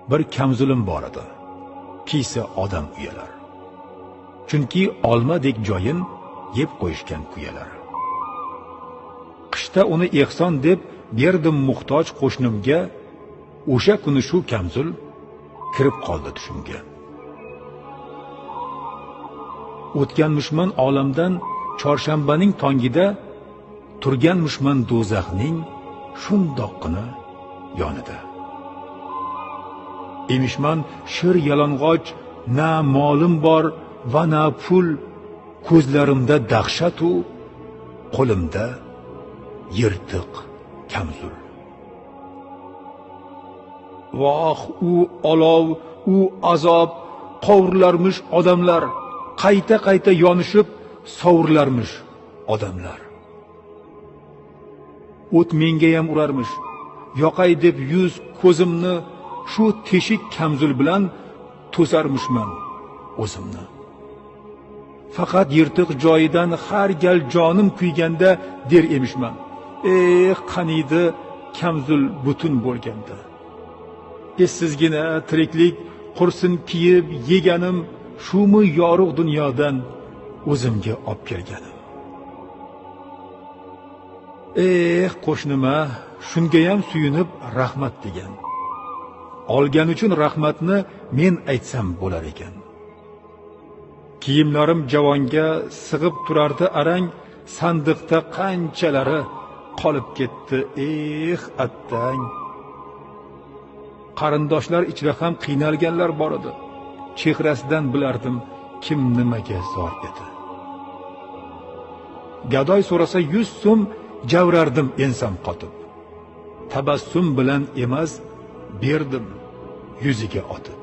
bir kamzulim bor edi. Kiysa odam uyalar. Chunki olmadek joyin yeb qo'yishgan kuyalar. Qishda uni ehson deb berdim muhtoj qo'shnimga, o'sha kuni shu kamzul kirib qoldi tushimga. O'tganmishman olamdan chorshanbaning tongida, turganmishman do'zaxning shundoqqina yonida. Emishman shir yalang'och, na molim bor va na pul, ko'zlarimda dahshat u, qo'limda yirtiq kamzul. Voh, u olov, u azob, qovurlarmish odamlar, qayta yonishib sovurlarmish odamlar. O't menga ham urarmish, yoqay deb yuz ko'zimni shu teshik kamzul bilan to'sarmishman o'zimni. Faqat yirtiq joyidan har gal jonim kuyganda der emishman, qaniydi kamzul butun bo'lganda. Essizgina tiriklik qursin kiyib yeganim, shumi yorug' dunyodan o'zimga olib kelganim. Qo'shnima shunga ham suyunib rahmat degan. Olgan uchun rahmatni men aytsam bo'lar ekan. Kiyimlarim javonga sig'ib turardi arang, sandiqda qanchalari qolib ketdi, attang. Qarindoshlar ichra ham qiynalganlar bor edi. Chehrasidan bilardim kim nimaga zor edi. Gadoy so'rasa 100 so'm javrardim ensam qotib. Tabassum bilan emas berdim yuziga otib.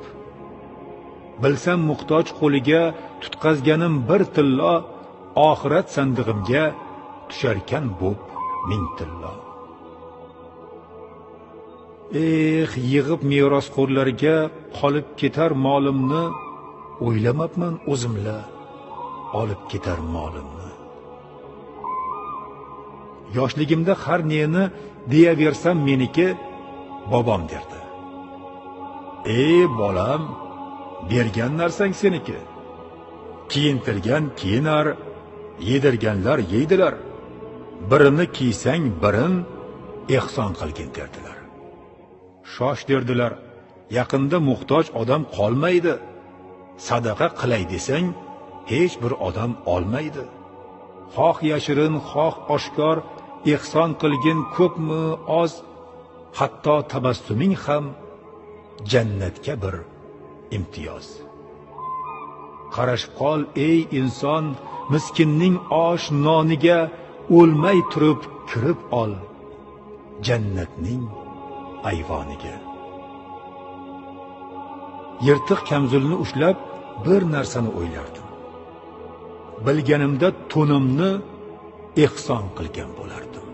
Bilsam muhtoj qo'liga tutqazganim bir tillo, oxirat sandig'imga tusharkan bo'p 1000 tillo. Yig'ib merosxo'rlarga qolib ketar molimni, o'ylamabman o'zimla olib ketar molimni. Yoshligimda har neni deyaversam meniki, bobom derdi. Bolam, bergan narsang seniki. Kiyintirgan kiyinar, yedirganlar yeydilar. Birini kiysang birin ehson qilgin derdilar. Shosh derdilar, yaqinda muhtoj odam qolmaydi. Sadaqa qilay desang, hech bir odam olmaydi. Xoh yashirin, xoh oshkor, ehson qilgin ko'pmi, oz, hatto tabassuming ham jannatga bir imtiyoz. Qarashib qol ey inson, miskinning osh noniga, o'lmay turib kirib ol jannatning ayvoniga. Yirtiq kamzulni ushlab bir narsani o'ylardim. Bilganimda to'nimni ehson qilgan bo'lardim.